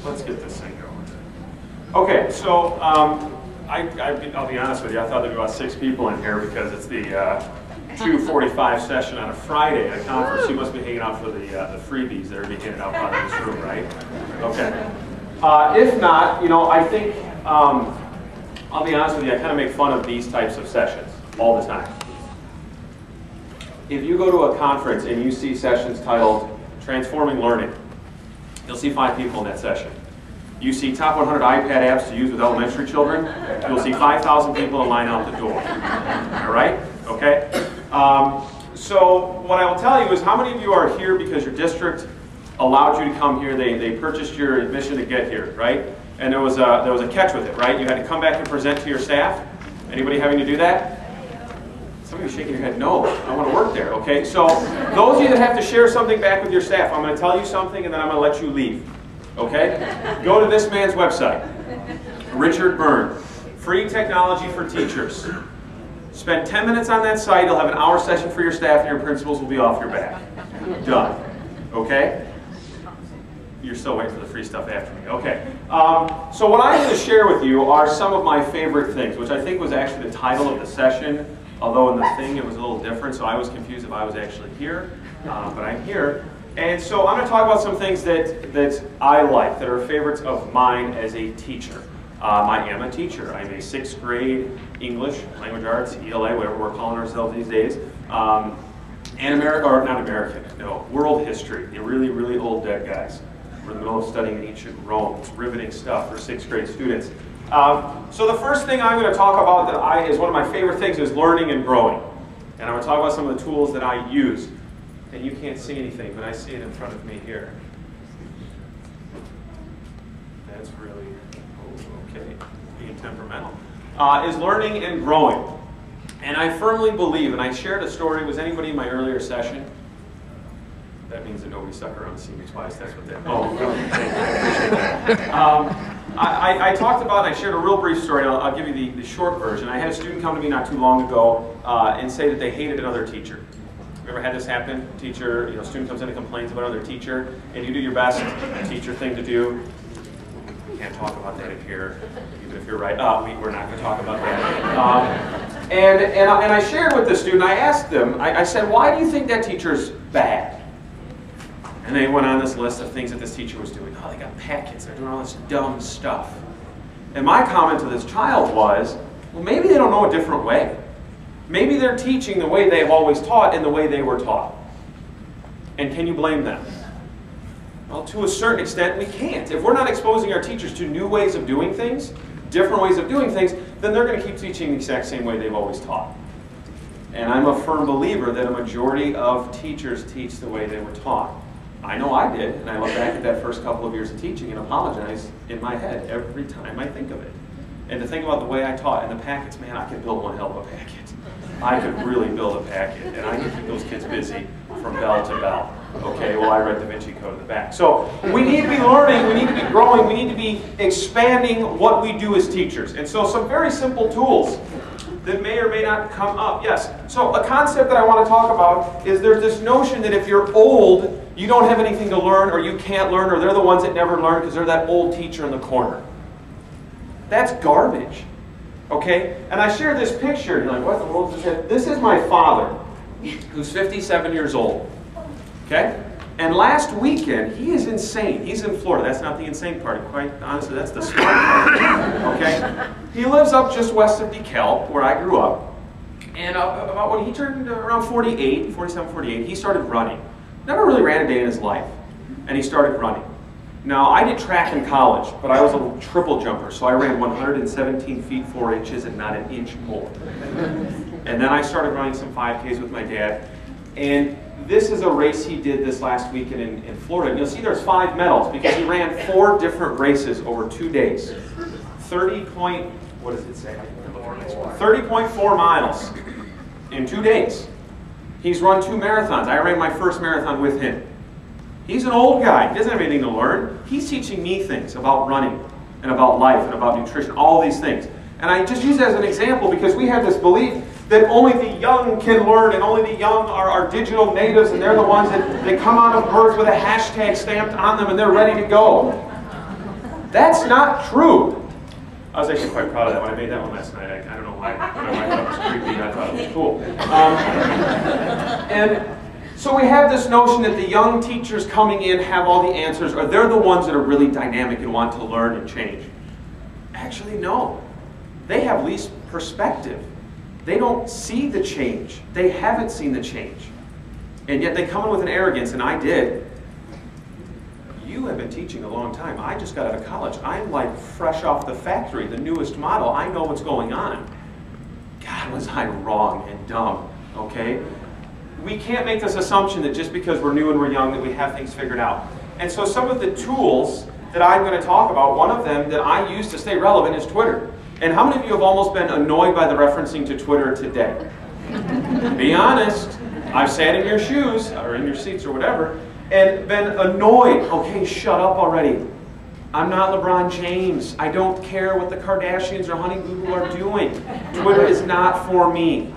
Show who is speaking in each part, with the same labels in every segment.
Speaker 1: Let's get this thing going. Okay, so I'll be honest with you, I thought there'd be about 6 people in here because it's the 2:45 session on a Friday at a conference. You must be hanging out for the freebies that are being handed out by this room, right? Okay. If not, you know, I think, I'll be honest with you, I kind of make fun of these types of sessions all the time. If you go to a conference and you see sessions titled Transforming Learning, you'll see 5 people in that session. You see top 100 iPad apps to use with elementary children, you'll see 5,000 people in line out the door. All right? Okay? So what I will tell you is how many of you are here because your district allowed you to come here, they purchased your admission to get here, right? And there was a catch with it, right? You had to come back and present to your staff. Anybody having to do that? Some of you shaking your head, no, I want to work there, okay? So those of you that have to share something back with your staff, I'm going to tell you something and then I'm going to let you leave, okay? Go to this man's website, Richard Byrne, Free Technology for Teachers. Spend 10 minutes on that site, you'll have an hour session for your staff and your principals will be off your back. Done, okay? You're still waiting for the free stuff after me. Okay. So what I'm going to share with you are some of my favorite things, which I think was actually the title of the session, although in the thing it was a little different, so I was confused if I was actually here, but I'm here. And so I'm going to talk about some things that I like, that are favorites of mine as a teacher. I am a teacher. I'm a 6th grade English, language arts, ELA, whatever we're calling ourselves these days. And world history, the really, really old dead guys. We're in the middle of studying ancient Rome. It's riveting stuff for 6th grade students. So the first thing I'm going to talk about that is one of my favorite things is learning and growing. And I'm going to talk about some of the tools that I use. And you can't see anything, but I see it in front of me here. That's really, okay, being temperamental. Is learning and growing. And I firmly believe, and I shared a story, was anybody in my earlier session? That means that nobody stuck around to see me twice. That's what that. Oh, no. I talked about, and I shared a real brief story. I'll give you the short version. I had a student come to me not too long ago and say that they hated another teacher. Have you ever had this happen? Teacher, you know, student comes in and complains about another teacher, and you do your best teacher thing to do. We can't talk about that in here, even if you're right. We're not going to talk about that. And I shared with the student. I asked them. I said, "Why do you think that teacher's bad?" And they went on this list of things that this teacher was doing. Oh, they got packets. They're doing all this dumb stuff. And my comment to this child was, well, maybe they don't know a different way. Maybe they're teaching the way they've always taught and the way they were taught. And can you blame them? Well, to a certain extent, we can't. If we're not exposing our teachers to new ways of doing things, different ways of doing things, then they're going to keep teaching the exact same way they've always taught. And I'm a firm believer that a majority of teachers teach the way they were taught. I know I did, and I look back at that first couple of years of teaching and apologize in my head every time I think of it. And to think about the way I taught and the packets, man, I could build one hell of a packet. I could really build a packet, and I could keep those kids busy from bell to bell. Okay, well, I read Da Vinci Code in the back. So we need to be learning, we need to be growing, we need to be expanding what we do as teachers. And so some very simple tools that may or may not come up. Yes, so a concept that I want to talk about is there's this notion that if you're old, you don't have anything to learn, or you can't learn, or they're the ones that never learn because they're that old teacher in the corner. That's garbage, okay? And I share this picture, and you're like, what the world is this? This is my father, who's 57 years old, okay? And last weekend, he is insane. He's in Florida. That's not the insane part. Quite honestly, that's the smart part, okay? He lives up just west of DeKalb, where I grew up. And about when he turned around 47, 48, he started running. Never really ran a day in his life. And he started running. Now, I did track in college, but I was a triple jumper, so I ran 117 feet 4 inches and not an inch more. And then I started running some 5Ks with my dad. And this is a race he did this last weekend in Florida. And you'll see there's 5 medals because he ran 4 different races over 2 days. 30.4 miles in 2 days. He's run 2 marathons. I ran my first marathon with him. He's an old guy. He doesn't have anything to learn. He's teaching me things about running and about life and about nutrition, all these things. And I just use it as an example because we have this belief that only the young can learn and only the young are digital natives and they're the ones that come out of birth with a hashtag stamped on them and they're ready to go. That's not true. I was actually quite proud of that when I made that one last night. I don't know why. When I thought it was creepy, I thought it was cool. And so we have this notion that the young teachers coming in have all the answers, or they're the ones that are really dynamic and want to learn and change. Actually, no. They have least perspective. They don't see the change. They haven't seen the change. And yet they come in with an arrogance, and I did. You have been teaching a long time. I just got out of college. I'm like fresh off the factory, the newest model. I know what's going on. God, was I wrong and dumb, okay? We can't make this assumption that just because we're new and we're young that we have things figured out. And so some of the tools that I'm going to talk about, one of them that I use to stay relevant is Twitter. And how many of you have almost been annoyed by the referencing to Twitter today? Be honest. I've sat in your shoes, or in your seats or whatever, and been annoyed. Okay, shut up already. I'm not LeBron James. I don't care what the Kardashians or Honey Boo Boo are doing. Twitter is not for me.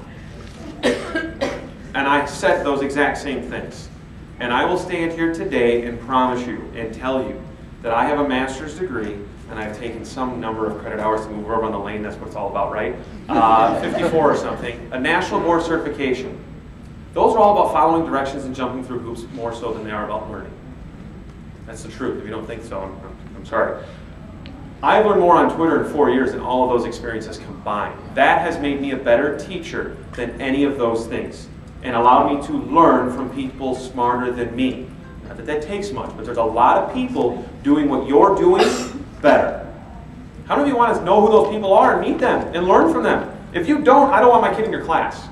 Speaker 1: And I said those exact same things. And I will stand here today and promise you and tell you that I have a master's degree and I've taken some number of credit hours to move over on the lane. That's what it's all about, right? 54 or something. A national board certification. Those are all about following directions and jumping through hoops more so than they are about learning. That's the truth. If you don't think so, I'm sorry. I've learned more on Twitter in 4 years than all of those experiences combined. That has made me a better teacher than any of those things and allowed me to learn from people smarter than me. Not that that takes much, but there's a lot of people doing what you're doing better. How many of you want to know who those people are and meet them and learn from them? If you don't, I don't want my kid in your class.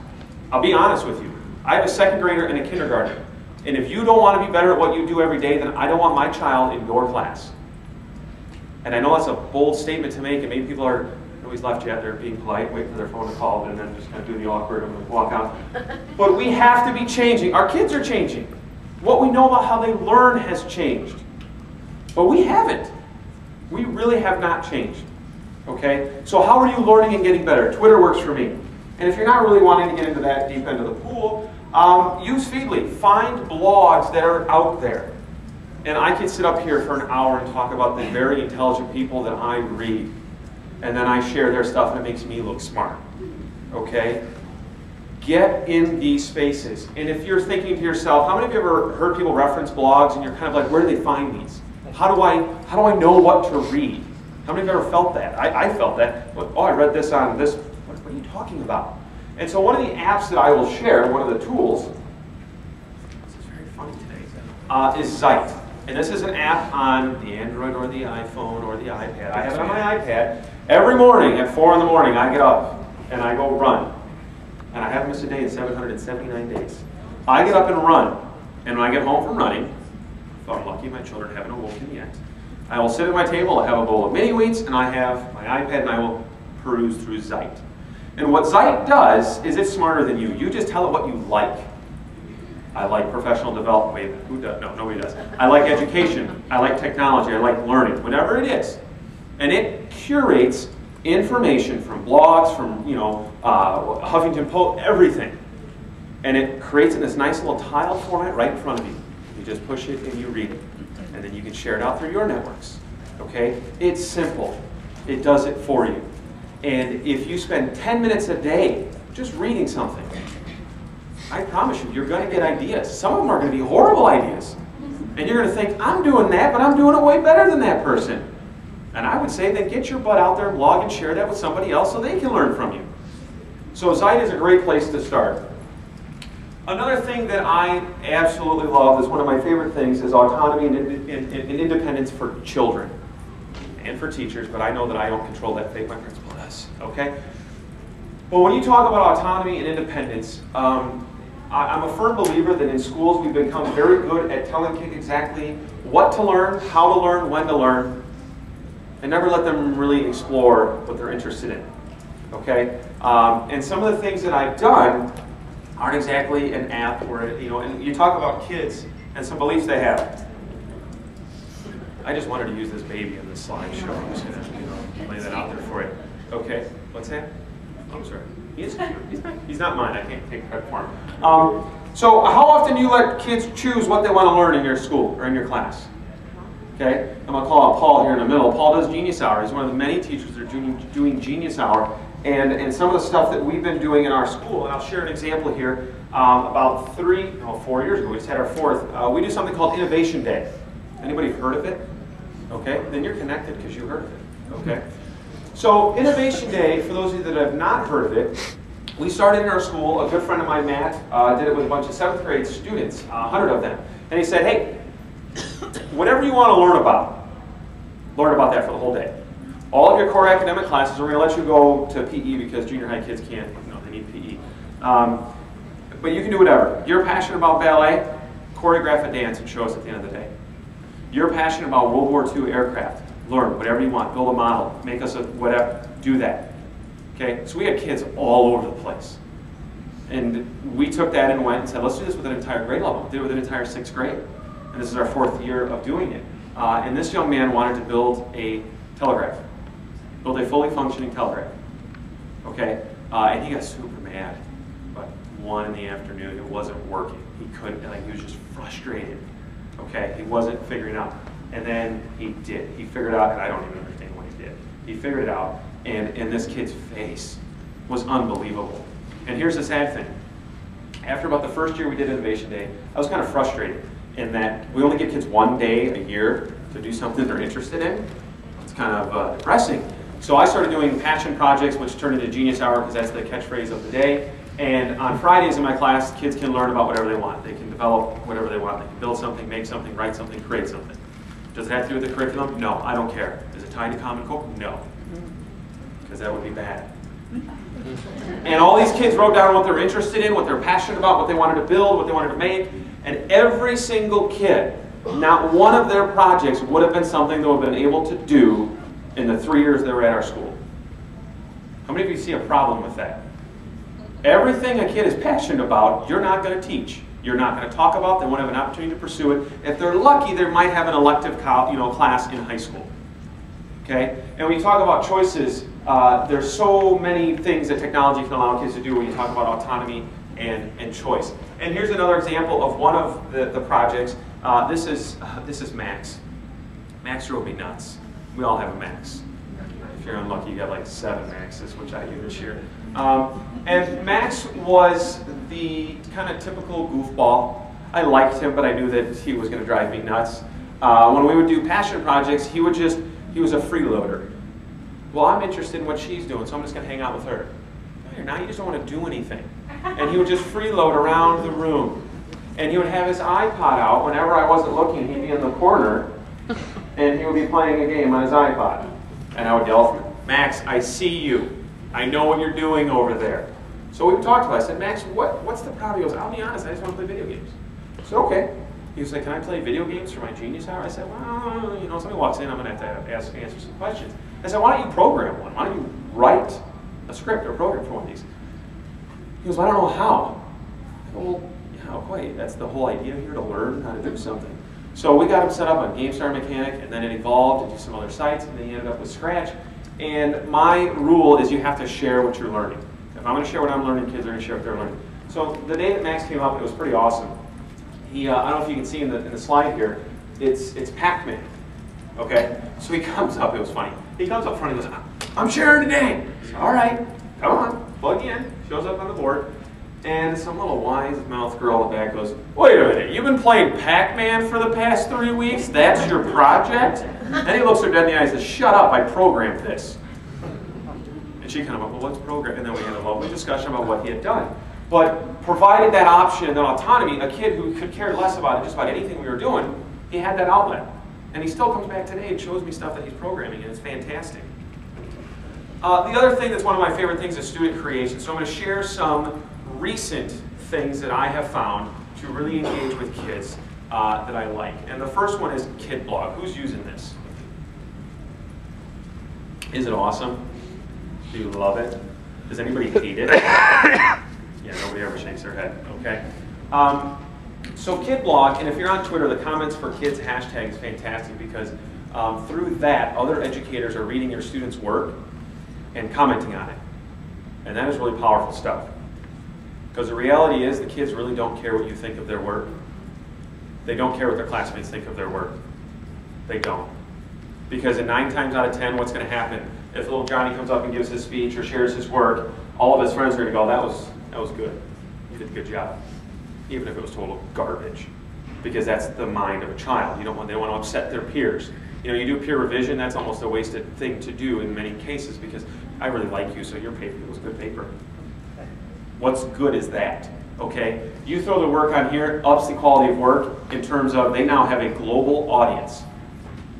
Speaker 1: I'll be honest with you. I have a second grader and a kindergartner. And if you don't want to be better at what you do every day, then I don't want my child in your class. And I know that's a bold statement to make, and maybe people are always left yet. They're being polite, wait for their phone to call, and then just kind of do the awkward and walk out. But we have to be changing. Our kids are changing. What we know about how they learn has changed. But we haven't. We really have not changed. Okay? So how are you learning and getting better? Twitter works for me. And if you're not really wanting to get into that deep end of the pool, use Feedly. Find blogs that are out there. And I could sit up here for an hour and talk about the very intelligent people that I read. And then I share their stuff and it makes me look smart. Okay? Get in these spaces. And if you're thinking to yourself, how many of you ever heard people reference blogs and you're kind of like, where do they find these? How do I know what to read? How many of you ever felt that? I felt that. Oh, I read this on this. What are you talking about? And so one of the apps that I will share, one of the tools, this is very funny today, is Zeit. And this is an app on the Android or the iPhone or the iPad. I have it on my iPad. Every morning at 4 in the morning, I get up and I go run. And I haven't missed a day in 779 days. I get up and run. And when I get home from running, if I'm lucky my children haven't awoken yet, I will sit at my table, I have a bowl of mini wheats, and I have my iPad, and I will peruse through Zeit. And what Zeit does is it's smarter than you. You just tell it what you like. I like professional development. Wait, who does? No, nobody does. I like education. I like technology. I like learning. Whatever it is. And it curates information from blogs, from Huffington Post, everything. And it creates in this nice little tile format right in front of you. You just push it and you read it. And then you can share it out through your networks. Okay? It's simple. It does it for you. And if you spend 10 minutes a day just reading something, I promise you, you're going to get ideas. Some of them are going to be horrible ideas. And you're going to think, I'm doing that, but I'm doing it way better than that person. And I would say then get your butt out there and blog and share that with somebody else so they can learn from you. So Zeit is a great place to start. Another thing that I absolutely love, is one of my favorite things, is autonomy and independence for children and for teachers, but I know that I don't control that fate, my principal does, okay? Well, when you talk about autonomy and independence, I'm a firm believer that in schools we've become very good at telling kids exactly what to learn, how to learn, when to learn, and never let them really explore what they're interested in, okay? And some of the things that I've done aren't exactly an app where, and you talk about kids and some beliefs they have. I just wanted to use this baby in this slideshow. I'm just going to lay that out there for you. Okay, what's that? Oh, I'm sorry. He's not mine. I can't take credit for him. So how often do you let kids choose what they want to learn in your school or in your class? Okay, I'm going to call out Paul here in the middle. Paul does Genius Hour. He's one of the many teachers that are doing Genius Hour. And some of the stuff that we've been doing in our school, and I'll share an example here. About 4 years ago, we just had our fourth. We do something called Innovation Day. Anybody heard of it? Okay, then you're connected because you heard of it. Okay, so Innovation Day, for those of you that have not heard of it, we started in our school. A good friend of mine, Matt, did it with a bunch of 7th grade students, 100 of them. And he said, hey, whatever you want to learn about that for the whole day. All of your core academic classes, we're going to let you go to PE because junior high kids can't, they need PE. But you can do whatever. You're passionate about ballet, choreograph a dance and show us at the end of the day. You're passionate about World War II aircraft, learn whatever you want, build a model, make us a whatever, do that. Okay, so we had kids all over the place. And we took that and went and said, let's do this with an entire grade level. We did it with an entire 6th grade. And this is our 4th year of doing it. And this young man wanted to build a telegraph, build a fully functioning telegraph. Okay, and he got super mad. But 1 in the afternoon, it wasn't working. He couldn't, like, he was just frustrated. Okay, he wasn't figuring it out. And then he did. He figured it out, and I don't even understand what he did. He figured it out, and this kid's face was unbelievable. And here's the sad thing. After about the first year we did Innovation Day, I was kind of frustrated in that we only give kids 1 day a year to do something they're interested in. It's kind of depressing. So I started doing passion projects, which turned into Genius Hour because that's the catchphrase of the day. And on Fridays in my class, kids can learn about whatever they want. They can develop whatever they want. They can build something, make something, write something, create something. Does it have to do with the curriculum? No, I don't care. Is it tied to Common Core? No, because that would be bad. And all these kids wrote down what they're interested in, what they're passionate about, what they wanted to build, what they wanted to make. And every single kid, not one of their projects would have been something they would have been able to do in the 3 years they were at our school. How many of you see a problem with that? Everything a kid is passionate about, you're not going to teach. You're not going to talk about. They won't have an opportunity to pursue it. If they're lucky, they might have an elective class in high school. Okay? And when you talk about choices, there's so many things that technology can allow kids to do when you talk about autonomy and choice. And here's another example of one of the projects. This is Max. Max drove me nuts. We all have a Max. If you're unlucky, you got like 7 Maxes, which I do this year. And Max was the kind of typical goofball. I liked him, but I knew that he was going to drive me nuts. When we would do passion projects, he was a freeloader. Well, I'm interested in what she's doing, so I'm just going to hang out with her. No, you're not. You just don't want to do anything. And he would just freeload around the room. And he would have his iPod out. Whenever I wasn't looking, he'd be in the corner, and he would be playing a game on his iPod. And I would yell for him, Max, I see you. I know what you're doing over there. So we talked about it. I said, Max, what's the problem? He goes, I'll be honest, I just want to play video games. I said, okay. He was like, can I play video games for my Genius Hour? I said, well, somebody walks in, I'm going to have to answer some questions. I said, why don't you program one? Why don't you write a script or program for one of these? He goes, well, I don't know how. I go, well, how quite? That's the whole idea here, to learn how to do something. So we got him set up on GameStar Mechanic, and then it evolved into some other sites, and then he ended up with Scratch. And my rule is you have to share what you're learning. If I'm going to share what I'm learning, kids are going to share what they're learning. So the day that Max came up, it was pretty awesome. I don't know if you can see in the slide here, it's Pac-Man. Okay? So he comes up, it was funny. He comes up front and goes, I'm sharing today. All right, come on, plug in. Shows up on the board. And some little wise mouth girl in the back goes, wait a minute, you've been playing Pac-Man for the past 3 weeks? That's your project? Then he looks her dead in the eye and says, shut up, I programmed this. And she kind of went, well, what's program? And then we had a lovely discussion about what he had done. But provided that option, that autonomy, a kid who could care less about just about anything we were doing, he had that outlet. And he still comes back today and shows me stuff that he's programming, and it's fantastic. The other thing that's one of my favorite things is student creation. So I'm going to share some recent things that I have found to really engage with kids that I like. And the first one is KidBlog. Who's using this? Is it awesome? Do you love it? Does anybody hate it? Yeah, nobody ever shakes their head. Okay. So KidBlog, and if you're on Twitter, the Comments for Kids hashtag is fantastic because through that, other educators are reading your students' work and commenting on it. And that is really powerful stuff. Because the reality is the kids really don't care what you think of their work. They don't care what their classmates think of their work. They don't. Because in 9 times out of 10, what's going to happen? If little Johnny comes up and gives his speech or shares his work, all of his friends are going to go, that was good. You did a good job. Even if it was total garbage. Because that's the mind of a child. They don't want to upset their peers. You do peer revision, that's almost a wasted thing to do in many cases because I really like you, so your paper was good paper. What's good is that? Okay? You throw the work on here, ups the quality of work in terms of they now have a global audience.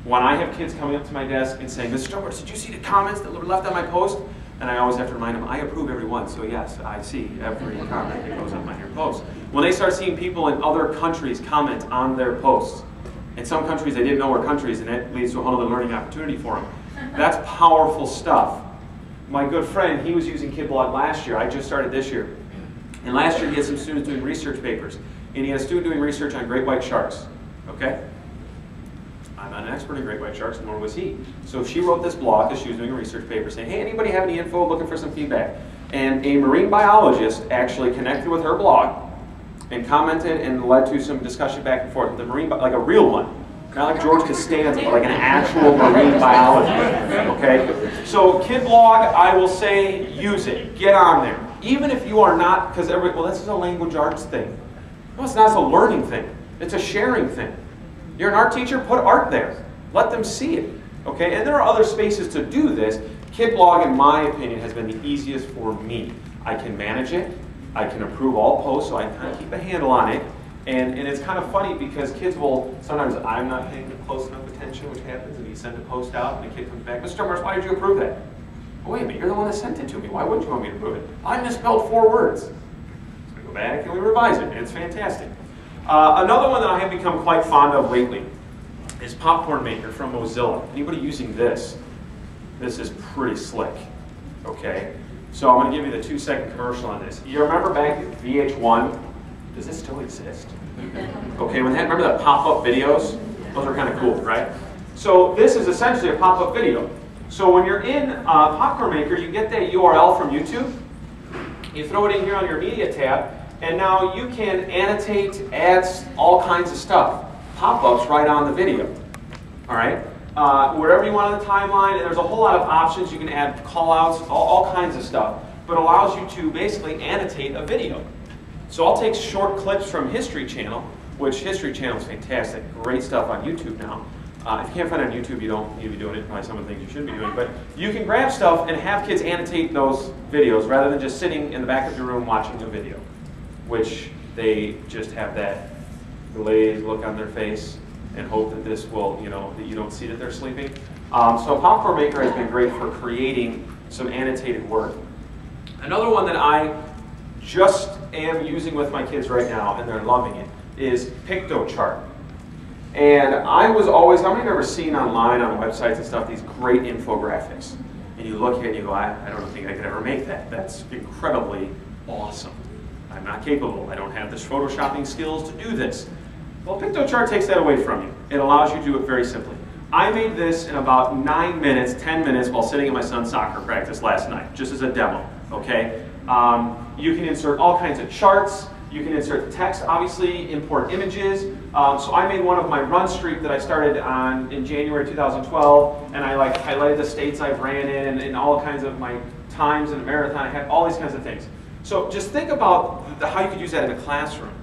Speaker 1: When I have kids coming up to my desk and saying, Mr. Stumpenhorst, did you see the comments that were left on my post? And I always have to remind them, I approve every one, so yes, I see every comment that goes up on your post. When they start seeing people in other countries comment on their posts, in some countries they didn't know were countries, and that leads to a whole other learning opportunity for them. That's powerful stuff. My good friend, he was using KidBlog last year. I just started this year. And last year he had some students doing research papers. And he had a student doing research on great white sharks. Okay? I'm not an expert in great white sharks, nor was he. So she wrote this blog because she was doing a research paper saying, hey, anybody have any info, looking for some feedback? And a marine biologist actually connected with her blog and commented and led to some discussion back and forth with the marine, like a real one. Not like George Costanza, but like an actual marine biologist. Okay? So KidBlog, I will say, use it. Get on there. Even if you are not, because well, this is a language arts thing. No, it's not. It's a learning thing. It's a sharing thing. You're an art teacher, put art there. Let them see it. Okay? And there are other spaces to do this. KidBlog, in my opinion, has been the easiest for me. I can manage it. I can approve all posts, so I kind of keep a handle on it. And it's kind of funny because kids will, sometimes I'm not paying close enough attention, which happens, and you send a post out, and the kid comes back, Mr. Stumpenhorst, why did you approve that? Oh, wait a minute, you're the one that sent it to me. Why wouldn't you want me to approve it? I misspelled 4 words. So we go back and we revise it, and it's fantastic. Another one that I have become quite fond of lately is Popcorn Maker from Mozilla. Anybody using this? This is pretty slick, okay? So I'm going to give you the 2-second commercial on this. You remember back at VH1? Does this still exist? Okay, remember that pop-up videos? Those are kind of cool, right? So this is essentially a pop-up video. So when you're in Popcorn Maker, you get that URL from YouTube. You throw it in here on your media tab, and now you can annotate, add all kinds of stuff. Pop-ups right on the video. All right? Wherever you want on the timeline, and there's a whole lot of options. You can add call-outs, all kinds of stuff. But it allows you to basically annotate a video. So I'll take short clips from History Channel, which History Channel is fantastic. Great stuff on YouTube now. If you can't find it on YouTube, you don't need to be doing it. Probably some of the things you should be doing. But you can grab stuff and have kids annotate those videos rather than just sitting in the back of your room watching a video, which they just have that glazed look on their face and hope that this will, that you don't see that they're sleeping. So Popcorn Maker has been great for creating some annotated work. Another one that I just am using with my kids right now, and they're loving it, is piktochart. And I was always, how many have ever seen online on websites and stuff, these great infographics? And you look at it and you go, I don't think I could ever make that. That's incredibly awesome. I'm not capable. I don't have the photoshopping skills to do this. Well, piktochart takes that away from you. It allows you to do it very simply. I made this in about 9 minutes, 10 minutes while sitting at my son's soccer practice last night, just as a demo, okay? You can insert all kinds of charts. You can insert text, obviously, import images. So I made one of my run streak that I started in January 2012, and I highlighted the states I've ran in and all kinds of my times in a marathon. I had all these kinds of things. So just think about how you could use that in a classroom.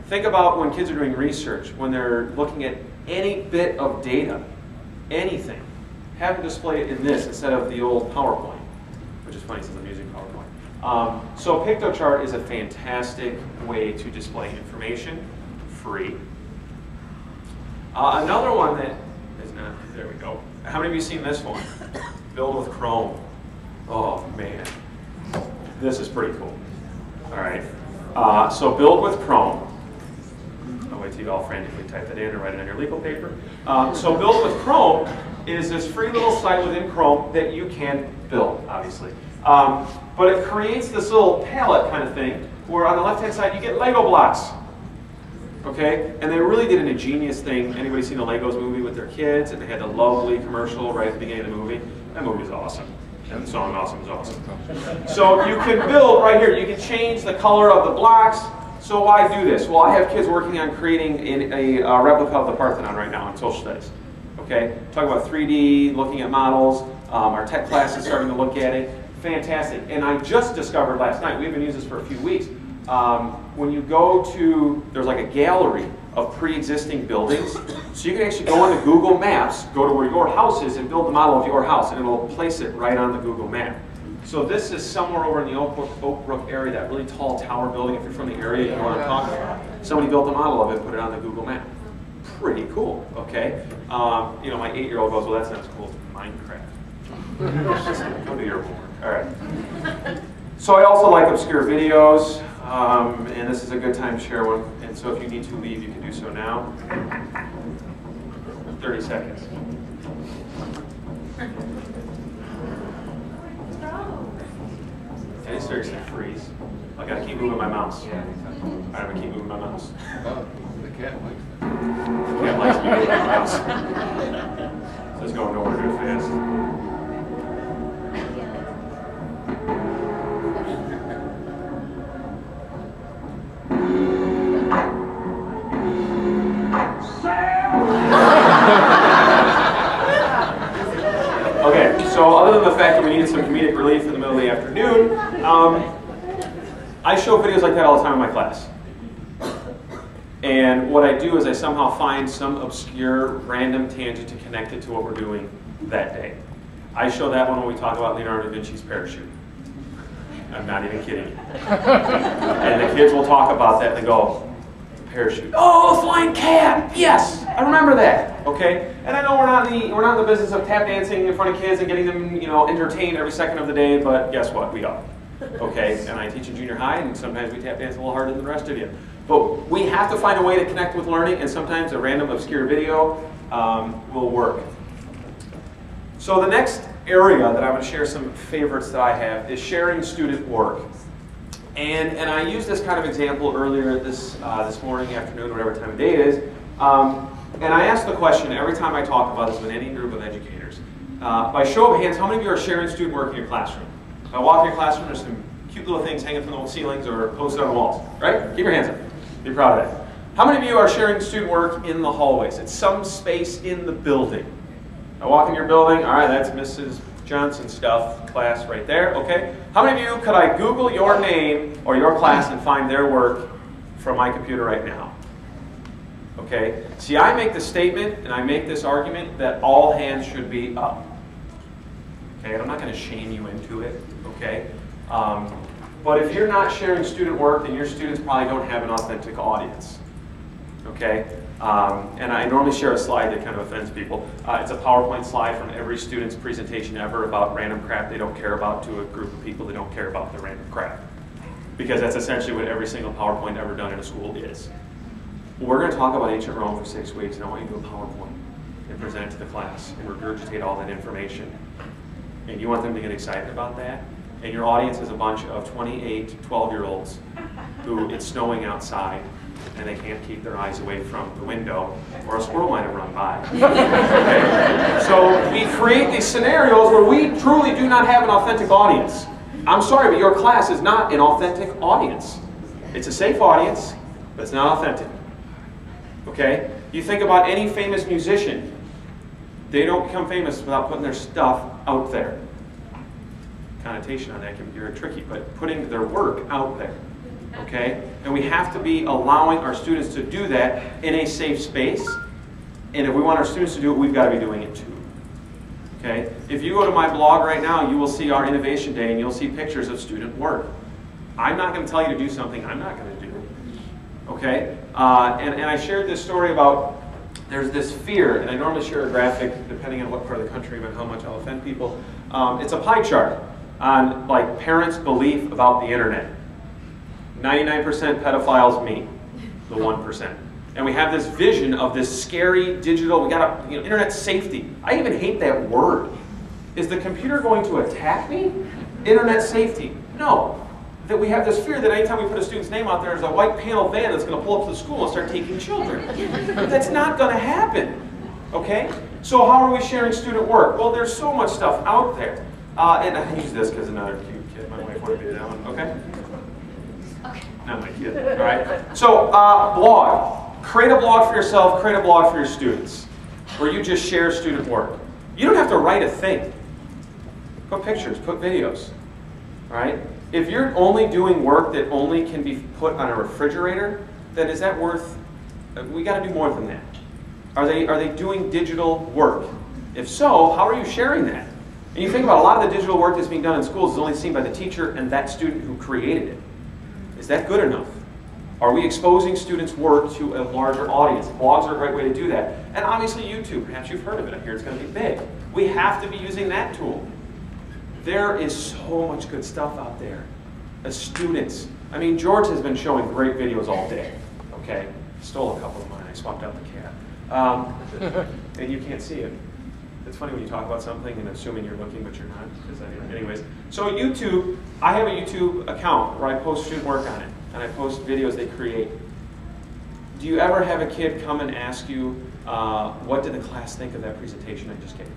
Speaker 1: Think about when kids are doing research, when they're looking at any bit of data, anything. Have them display it in this instead of the old PowerPoint, which is funny since I'm using PowerPoint. So piktochart is a fantastic way to display information, free. Another one that is not, there we go. How many of you seen this one? Build with Chrome. Oh man, this is pretty cool. All right, so build with Chrome. I'll wait till you all frantically type that in or write it on your legal paper. So build with Chrome is this free little site within Chrome that you can build, obviously. But it creates this little palette kind of thing where on the left-hand side you get Lego blocks. Okay? And they really did an ingenious thing. Anybody seen the Legos movie with their kids? And they had the lovely commercial right at the beginning of the movie. That movie is awesome. And the song Awesome is awesome. So you can build right here. You can change the color of the blocks. So why do this? Well, I have kids working on creating a replica of the Parthenon right now in social studies. Okay, talking about 3D, looking at models. Our tech class is starting to look at it. Fantastic. And I just discovered last night, we haven't used this for a few weeks, when you go to, there's like a gallery of pre-existing buildings. So you can actually go into Google Maps, go to where your house is, and build the model of your house, and it'll place it right on the Google map. So this is somewhere over in the Oak Brook area, that really tall tower building. If you're from the area, you know what I'm talking about. Somebody built a model of it, put it on the Google map. Pretty cool, okay? You know, my 8-year-old goes, well, that's not as cool as Minecraft. Go do your homework. All right. So I also like obscure videos, and this is a good time to share one. And so if you need to leave, you can do so now. 30 seconds. I just seriously freeze. I gotta keep moving my mouse. All right, I'm gonna keep moving my mouse.
Speaker 2: The cat likes it.
Speaker 1: The cat likes me moving my mouse. So it's going nowhere real fast. Okay, so other than the fact that we needed some comedic relief in the middle of the afternoon, I show videos like that all the time in my class. And what I do is I somehow find some obscure, random tangent to connect it to what we're doing that day. I show that one when we talk about Leonardo da Vinci's parachute. I'm not even kidding you. And the kids will talk about that and they go, parachute. Oh, a flying cat! Yes, I remember that. Okay, and I know we're not in the business of tap dancing in front of kids and getting them, you know, entertained every second of the day. But guess what? We are. Okay, and I teach in junior high, and sometimes we tap dance a little harder than the rest of you. But we have to find a way to connect with learning, and sometimes a random obscure video will work. So the next area that I'm going to share some favorites that I have is sharing student work. And I used this kind of example earlier this morning, afternoon, whatever time of day it is. And I ask the question every time I talk about this with any group of educators. By show of hands, how many of you are sharing student work in your classroom? If I walk in your classroom, there's some cute little things hanging from the ceilings or posted on the walls, right? Keep your hands up. Be proud of that. How many of you are sharing student work in the hallways? It's some space in the building. I walk in your building, all right, that's Mrs. Johnson stuff, class right there, okay? How many of you could I Google your name or your class and find their work from my computer right now? Okay? See, I make the statement and I make this argument that all hands should be up. Okay, and I'm not going to shame you into it, okay? But if you're not sharing student work, then your students probably don't have an authentic audience, okay? And I normally share a slide that kind of offends people. It's a PowerPoint slide from every student's presentation ever about random crap they don't care about to a group of people that don't care about the random crap. Because that's essentially what every single PowerPoint ever done in a school is. We're going to talk about ancient Rome for 6 weeks, and I want you to do a PowerPoint and present it to the class and regurgitate all that information. And you want them to get excited about that? And your audience is a bunch of 28, 12-year-olds who it's snowing outside and they can't keep their eyes away from the window or a squirrel might have run by. Okay? So we create these scenarios where we truly do not have an authentic audience. I'm sorry, but your class is not an authentic audience. It's a safe audience, but it's not authentic. Okay? You think about any famous musician. They don't become famous without putting their stuff out there. Connotation on that can be very tricky, but putting their work out there. Okay? And we have to be allowing our students to do that in a safe space. And if we want our students to do it, we've got to be doing it too. Okay? If you go to my blog right now, you will see our Innovation Day and you'll see pictures of student work. I'm not going to tell you to do something I'm not going to do. Okay? And I shared this story about there's this fear, and I normally share a graphic depending on what part of the country and how much I'll offend people. It's a pie chart on like parents' belief about the internet. 99% pedophiles, me, the 1%. And we have this vision of this scary digital, we got internet safety. I even hate that word. Is the computer going to attack me? Internet safety. No. That we have this fear that anytime we put a student's name out there, there's a white panel van that's going to pull up to the school and start taking children. That's not going to happen. Okay? So how are we sharing student work? Well, there's so much stuff out there. And I use this because another cute kid, my wife wanted me to do that one. Okay? Okay. Not my kid. All right. So blog. Create a blog for yourself. Create a blog for your students, where you just share student work. You don't have to write a thing. Put pictures. Put videos. All right. If you're only doing work that only can be put on a refrigerator, then is that worth? We got to do more than that. Are they doing digital work? If so, how are you sharing that? And you think about a lot of the digital work that's being done in schools is only seen by the teacher and that student who created it. Is that good enough? Are we exposing students' work to a larger audience? Blogs are a great way to do that. And obviously YouTube, perhaps you've heard of it. I hear it's going to be big. We have to be using that tool. There is so much good stuff out there. As students, I mean, George has been showing great videos all day. Okay, stole a couple of mine. I swapped out the cat. And you can't see it. It's funny when you talk about something and assuming you're looking, but you're not. Anyways, so YouTube, I have a YouTube account where I post student work on it, and I post videos they create. Do you ever have a kid come and ask you, what did the class think of that presentation I just gave?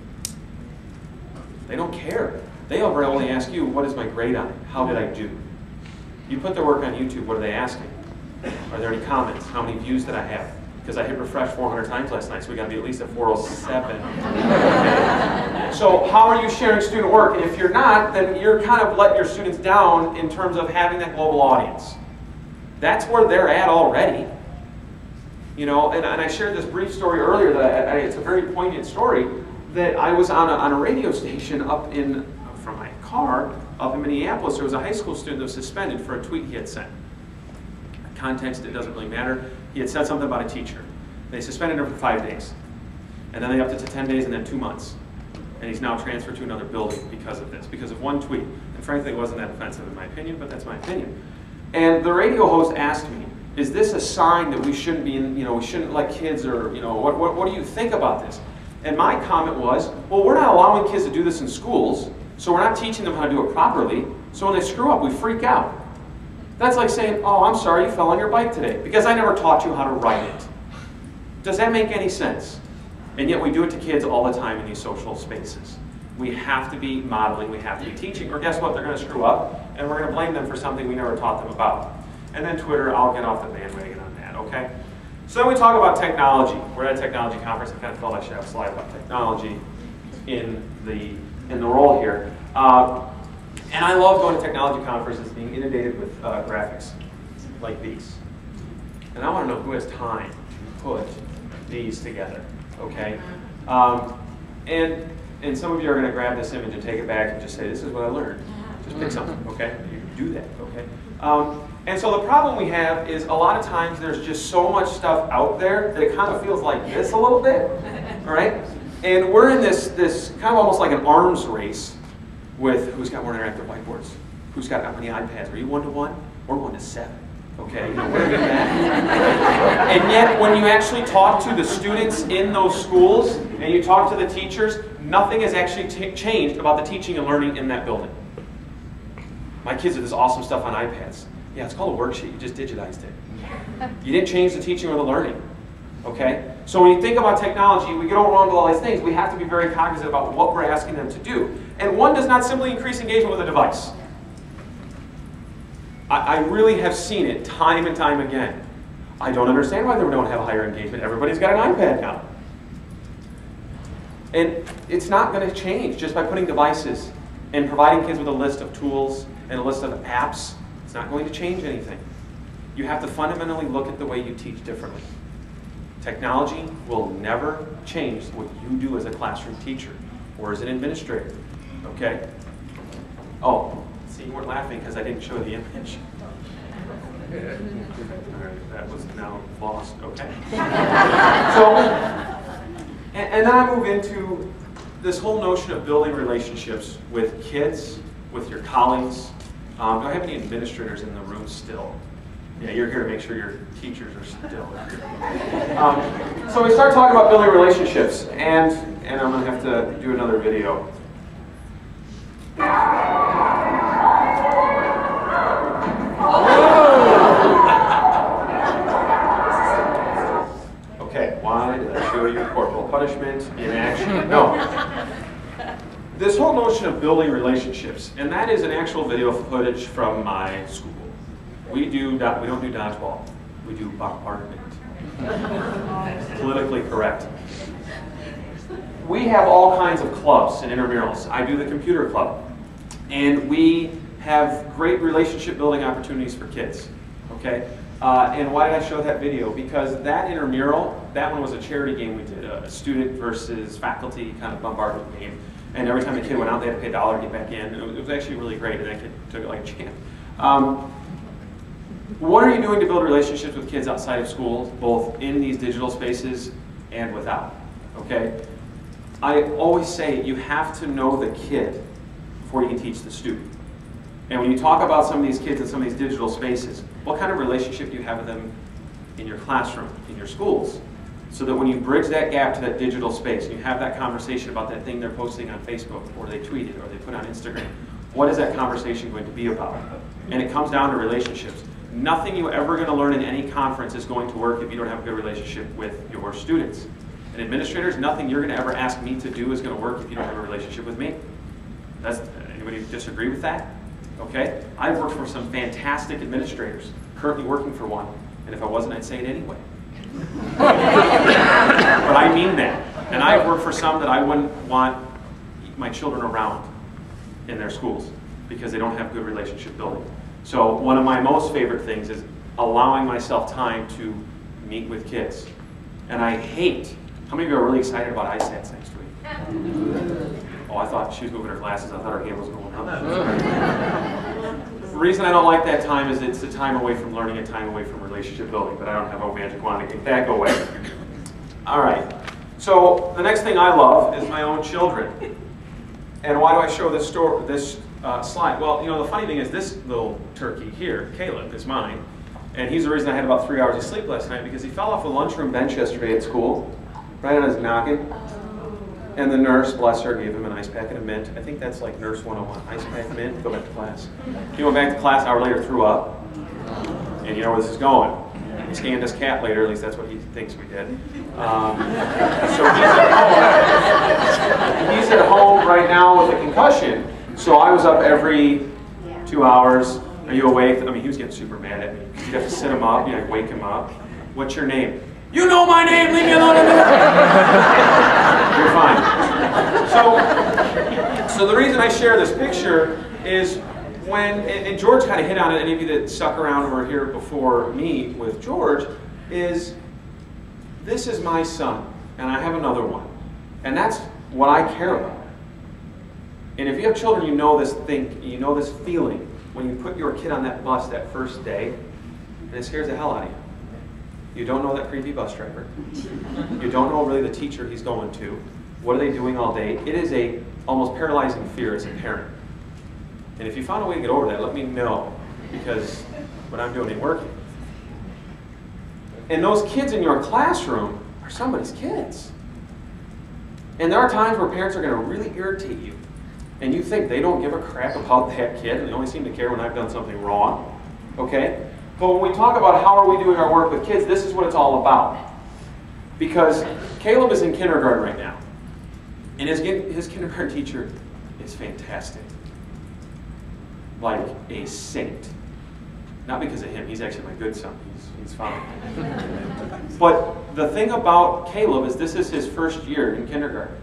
Speaker 1: They don't care. They only ask you, what is my grade on it? How did I do? You put their work on YouTube, what are they asking? Are there any comments? How many views did I have? Because I hit refresh 400 times last night, so we got to be at least at 407. So how are you sharing student work? And if you're not, then you're kind of letting your students down in terms of having that global audience. That's where they're at already. You know, and I shared this brief story earlier that it's a very poignant story, that I was on a radio station up from my car up in Minneapolis. There was a high school student that was suspended for a tweet he had sent. Context, it doesn't really matter. He had said something about a teacher. They suspended him for 5 days. And then they upped it to 10 days and then 2 months. And he's now transferred to another building because of this, because of one tweet. And frankly, it wasn't that offensive in my opinion, but that's my opinion. And the radio host asked me, is this a sign that we shouldn't be in, we shouldn't let kids, or, what do you think about this? And my comment was, well, we're not allowing kids to do this in schools, so we're not teaching them how to do it properly, so when they screw up, we freak out. That's like saying, oh, I'm sorry you fell on your bike today, because I never taught you how to ride it. Does that make any sense? And yet we do it to kids all the time in these social spaces. We have to be modeling, we have to be teaching, or guess what, they're going to screw up, and we're going to blame them for something we never taught them about. And then Twitter, I'll get off the bandwagon on that, okay? So then we talk about technology. We're at a technology conference. I kind of felt I should have a slide about technology in the role here. And I love going to technology conferences, being inundated with graphics like these. And I want to know who has time to put these together, okay? And some of you are going to grab this image and take it back and just say, this is what I learned. Just pick something, okay? You can do that, okay? And so the problem we have is a lot of times there's just so much stuff out there that it kind of feels like this a little bit, all right? And we're in this kind of almost like an arms race with who's got more interactive whiteboards, who's got how many iPads. Are you 1-to-1? We're 1-to-7. Okay, we're good at that. And yet, when you actually talk to the students in those schools and you talk to the teachers, nothing has actually changed about the teaching and learning in that building. My kids do this awesome stuff on iPads. Yeah, it's called a worksheet. You just digitized it. You didn't change the teaching or the learning. Okay? So when you think about technology, we get around to all these things. We have to be very cognizant about what we're asking them to do. And one does not simply increase engagement with a device. I really have seen it time and time again. I don't understand why they don't have higher engagement. Everybody's got an iPad now. And it's not going to change just by putting devices and providing kids with a list of tools and a list of apps. It's not going to change anything. You have to fundamentally look at the way you teach differently. Technology will never change what you do as a classroom teacher or as an administrator. Okay? Oh, see, you weren't laughing because I didn't show the image. Alright, that was now lost. Okay. So, and then I move into this whole notion of building relationships with kids, with your colleagues. Do I have any administrators in the room still? Yeah, you're here to make sure your teachers are still here. So we start talking about building relationships, and I'm going to have to do another video. Okay, why did I show you corporal punishment in action? No. This whole notion of building relationships, and that is an actual video footage from my school. We don't do dodgeball. We do bombardment. Politically correct. We have all kinds of clubs and intramurals. I do the computer club. And we have great relationship building opportunities for kids. Okay? And why did I show that video? Because that intramural, that one was a charity game we did, a student versus faculty kind of bombardment game. And every time the kid went out, they had to pay $1 to get back in. It was actually really great, and that kid took it like a champ. What are you doing to build relationships with kids outside of school, both in these digital spaces and without? Okay? I always say you have to know the kid before you can teach the student. And when you talk about some of these kids in some of these digital spaces, what kind of relationship do you have with them in your classroom, in your schools? So that when you bridge that gap to that digital space, and you have that conversation about that thing they're posting on Facebook, or they tweeted, or they put on Instagram, what is that conversation going to be about? And it comes down to relationships. Nothing you're ever going to learn in any conference is going to work if you don't have a good relationship with your students. And administrators, nothing you're going to ever ask me to do is going to work if you don't have a relationship with me. Anybody disagree with that? Okay? I've worked for some fantastic administrators, currently working for one, and if I wasn't, I'd say it anyway. But I mean that. And I've worked for some that I wouldn't want my children around in their schools because they don't have good relationship building. So one of my most favorite things is allowing myself time to meet with kids. And I hate, how many of you are really excited about ISATs next week? Oh, I thought she was moving her glasses. I thought her hand was going up. The reason I don't like that time is it's a time away from learning, a time away from relationship building, but I don't have a magic wand to make that go away. All right. So the next thing I love is my own children. And why do I show this slide? Well, you know, the funny thing is this little turkey here, Caleb, is mine. And he's the reason I had about 3 hours of sleep last night because he fell off a lunchroom bench yesterday at school, right on his noggin. And the nurse, bless her, gave him an ice pack and a mint. I think that's like Nurse 101. Ice pack, mint, go back to class. He went back to class, an hour later, threw up. And you know where this is going. He scanned his cat later, at least that's what he thinks we did. So he's at home right now with a concussion. So I was up every 2 hours. Are you awake? I mean, he was getting super mad at me. You have to sit him up, you know, wake him up. What's your name? You know my name, leave me alone. You're fine. So the reason I share this picture is when, and George kind of hit on it, any of you that stuck around and were here before me with George, is this is my son, and I have another one. And that's what I care about. And if you have children, you know this thing, you know this feeling when you put your kid on that bus that first day, and it scares the hell out of you. You don't know that creepy bus driver. You don't know really the teacher he's going to. What are they doing all day? It is a almost paralyzing fear as a parent. And if you found a way to get over that, let me know, because what I'm doing ain't working. And those kids in your classroom are somebody's kids. And there are times where parents are going to really irritate you. And you think they don't give a crap about that kid, and they only seem to care when I've done something wrong. Okay? But when we talk about how are we doing our work with kids, this is what it's all about. Because Caleb is in kindergarten right now. And his kindergarten teacher is fantastic. Like a saint. Not because of him, he's actually my good son. He's fine. But the thing about Caleb is this is his first year in kindergarten.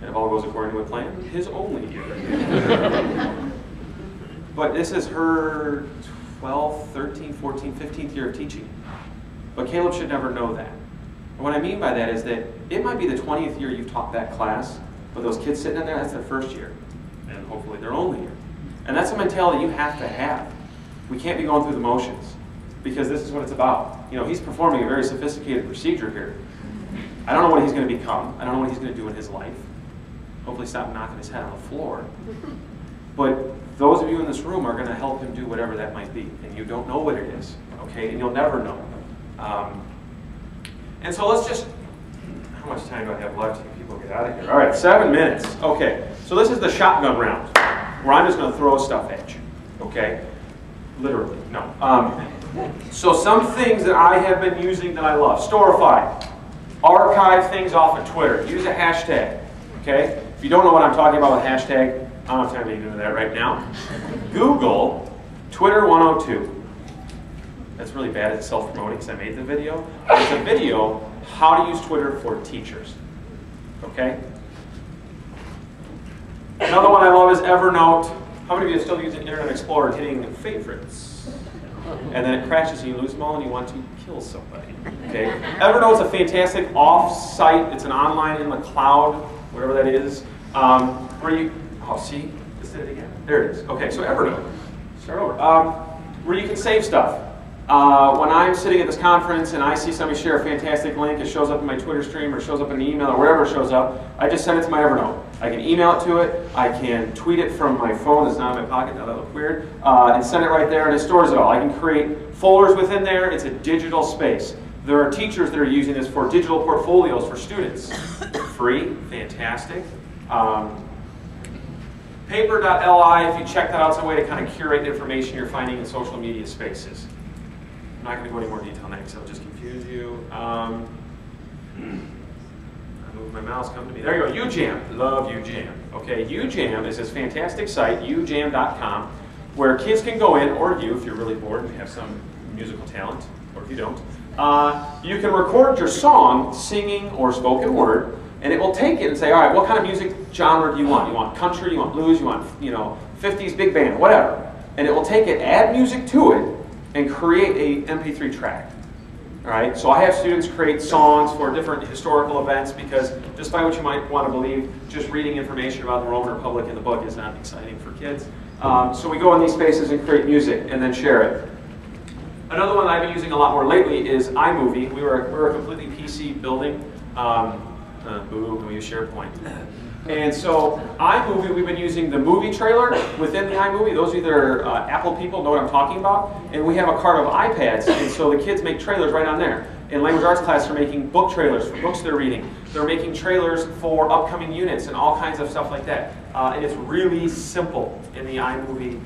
Speaker 1: And if all goes according to a plan, his only year. But this is her 12th, 13th, 14th, 15th year of teaching. But Caleb should never know that. And what I mean by that is that it might be the 20th year you've taught that class, but those kids sitting in there, that's their first year. And hopefully their only year. And that's a mentality you have to have. We can't be going through the motions, because this is what it's about. You know, he's performing a very sophisticated procedure here. I don't know what he's going to become. I don't know what he's going to do in his life. Hopefully stop knocking his head on the floor. But those of you in this room are going to help him do whatever that might be. And you don't know what it is, okay? And you'll never know. And so let's just, how much time do I have left? People get out of here. All right, 7 minutes. Okay, so this is the shotgun round, where I'm just going to throw stuff at you, okay? Literally, no. So some things that I have been using that I love. Storify. Archive things off of Twitter. Use a hashtag, okay? If you don't know what I'm talking about with hashtag, I don't have time to get into that right now. Google Twitter 102. That's really bad at self-promoting because I made the video. It's a video, how to use Twitter for teachers. Okay? Another one I love is Evernote. How many of you are still using Internet Explorer and hitting favorites? And then it crashes and you lose them all and you want to kill somebody. Okay? Evernote's a fantastic off-site, it's an online in the cloud, whatever that is, where you, oh see, just did it again. There it is. Okay, so Evernote, start over. Where you can save stuff. When I'm sitting at this conference and I see somebody share a fantastic link, it shows up in my Twitter stream or shows up in an email or wherever it shows up, I just send it to my Evernote. I can email it to it, I can tweet it from my phone that's not in my pocket, now that looks weird, and send it right there and it stores it all. I can create folders within there, it's a digital space. There are teachers that are using this for digital portfolios for students. Free, fantastic. Paper.li, if you check that out, it's a way to kind of curate the information you're finding in social media spaces. I'm not going to go into more detail next, so I'll just confuse you. I move my mouse, come to me. There you go, UJam. Love UJam. Okay, UJam is this fantastic site, ujam.com, where kids can go in, or you, if you're really bored and have some musical talent, or if you don't, you can record your song, singing or spoken word, and it will take it and say, all right, what kind of music genre do you want? You want country, you want blues, you want 50s big band, whatever. And it will take it, add music to it, and create a MP3 track. All right, so I have students create songs for different historical events because despite what you might want to believe, just reading information about the Roman Republic in the book is not exciting for kids. So we go in these spaces and create music and then share it. Another one that I've been using a lot more lately is iMovie. We're a completely PC building. Boo, can we use SharePoint? And so iMovie, we've been using the movie trailer within the iMovie. Those of you that are Apple people know what I'm talking about. And we have a cart of iPads, and so the kids make trailers right on there. In language arts class, they're making book trailers for books they're reading. They're making trailers for upcoming units and all kinds of stuff like that. And it's really simple in the iMovie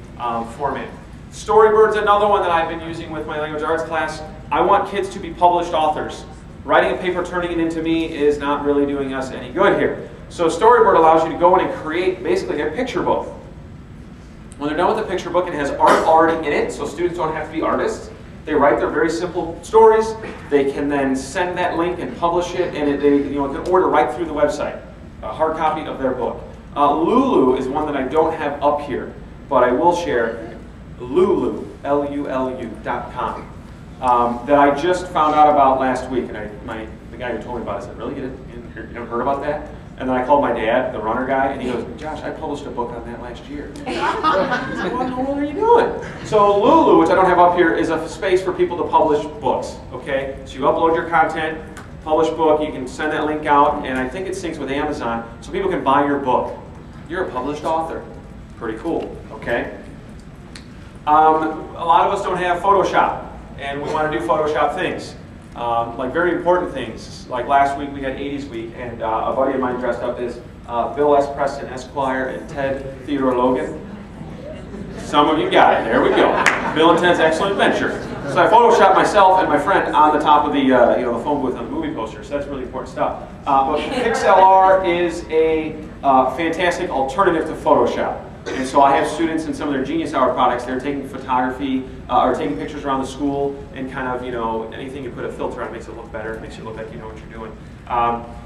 Speaker 1: format. Storybird's another one that I've been using with my language arts class. I want kids to be published authors. Writing a paper, turning it into me is not really doing us any good here. So Storybird allows you to go in and create basically a picture book. When they're done with the picture book, it has art already in it, so students don't have to be artists. They write their very simple stories. They can then send that link and publish it, and it can order right through the website, a hard copy of their book. Lulu is one that I don't have up here, but I will share. Lulu, Lulu.com. That I just found out about last week, and the guy who told me about it said, really? You haven't heard about that? And then I called my dad, the runner guy, and he goes, Josh, I published a book on that last year. I said, what in the world are you doing? So Lulu, which I don't have up here, is a space for people to publish books, okay? So you upload your content, publish book, you can send that link out, and I think it syncs with Amazon, so people can buy your book. You're a published author. Pretty cool, okay? A lot of us don't have Photoshop, and we want to do Photoshop things. Like very important things. Like last week we had 80s week, and a buddy of mine dressed up as Bill S. Preston Esquire and Ted Theodore Logan. Some of you got it. There we go. Bill and Ted's Excellent Adventure. So I photoshopped myself and my friend on the top of the the phone booth on the movie poster. So that's really important stuff. But PixLR is a fantastic alternative to Photoshop. And so I have students in some of their Genius Hour products, they're taking photography or taking pictures around the school and kind of, anything you put a filter on makes it look better, makes it look like you know what you're doing.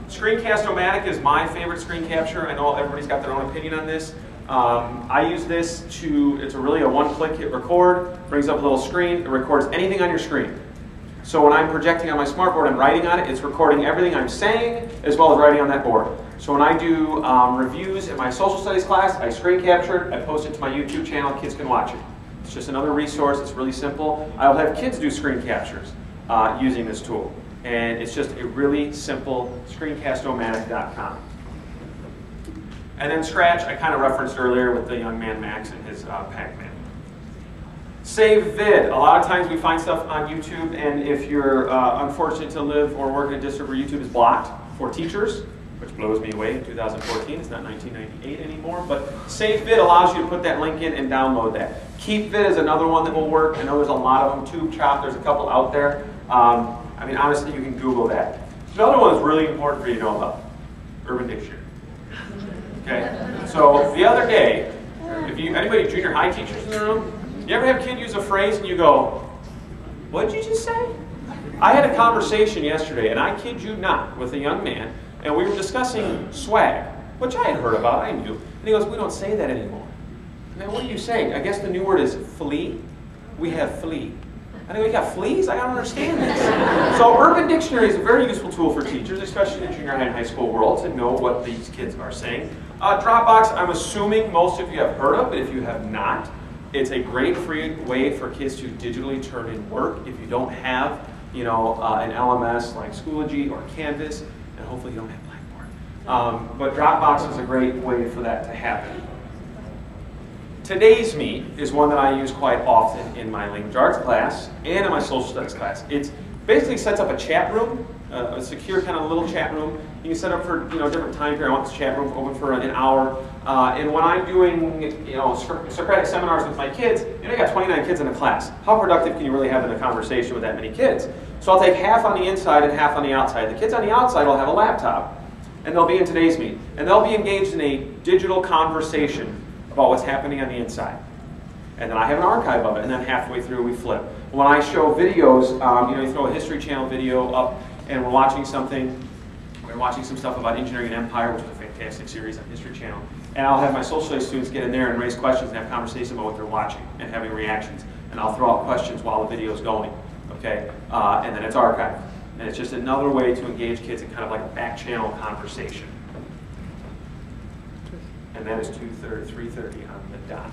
Speaker 1: Screencast-O-Matic is my favorite screen capture. I know everybody's got their own opinion on this. I use this it's really a one-click hit record, brings up a little screen, it records anything on your screen. So when I'm projecting on my smartboard and writing on it, it's recording everything I'm saying as well as writing on that board. So when I do reviews in my social studies class, I screen capture it, I post it to my YouTube channel, kids can watch it. It's just another resource, it's really simple. I'll have kids do screen captures using this tool. And it's just a really simple screencast-o-matic.com. And then Scratch, I kind of referenced earlier with the young man Max and his Pac-Man. Save vid. A lot of times we find stuff on YouTube, and if you're unfortunate to live or work in a district where YouTube is blocked for teachers, which blows me away in 2014, it's not 1998 anymore, but Save vid allows you to put that link in and download that. Keep vid is another one that will work. I know there's a lot of them. TubeChop, there's a couple out there. I mean, honestly, you can Google that. Another one that's really important for you to know about, Urban Dictionary. Okay, so the other day, if anybody junior high teachers in the room, you ever have a kid use a phrase and you go, What did you just say? I had a conversation yesterday, and I kid you not, with a young man, and we were discussing swag, which I had heard about, I knew. And he goes, we don't say that anymore. Man, what are you saying? I guess the new word is flea. We have flea. I go, you got fleas? I don't understand this. So Urban Dictionary is a very useful tool for teachers, especially in the junior high and high school world, to know what these kids are saying. Dropbox, I'm assuming most of you have heard of, but if you have not, it's a great free way for kids to digitally turn in work if you don't have, you know, an LMS like Schoology or Canvas, and hopefully you don't have Blackboard. But Dropbox is a great way for that to happen. Today's Meet is one that I use quite often in my language arts class and in my social studies class. It basically sets up a chat room, a secure kind of little chat room. You can set up for different time period. I want this chat room open for an hour. And when I'm doing Socratic seminars with my kids, I got 29 kids in a class. How productive can you really have in a conversation with that many kids? So I'll take half on the inside and half on the outside. The kids on the outside will have a laptop, and they'll be in Today's Meet, and they'll be engaged in a digital conversation about what's happening on the inside. And then I have an archive of it, and then halfway through we flip. When I show videos, you throw a History Channel video up, and we're watching something. We're watching some stuff about Engineering and Empire, which is a fantastic series on History Channel. And I'll have my social studies students get in there and raise questions and have conversations about what they're watching and having reactions. And I'll throw out questions while the video's going, okay? And then it's archived. And it's just another way to engage kids in kind of like a back channel conversation. And that is 3:30 on the dot.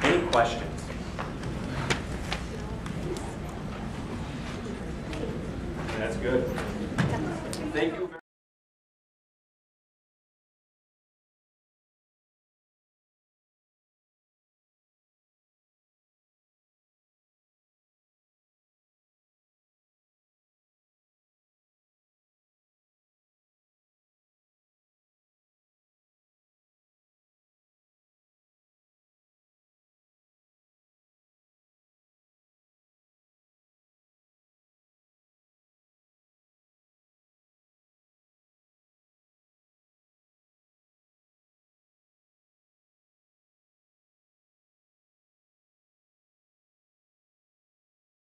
Speaker 1: Any questions?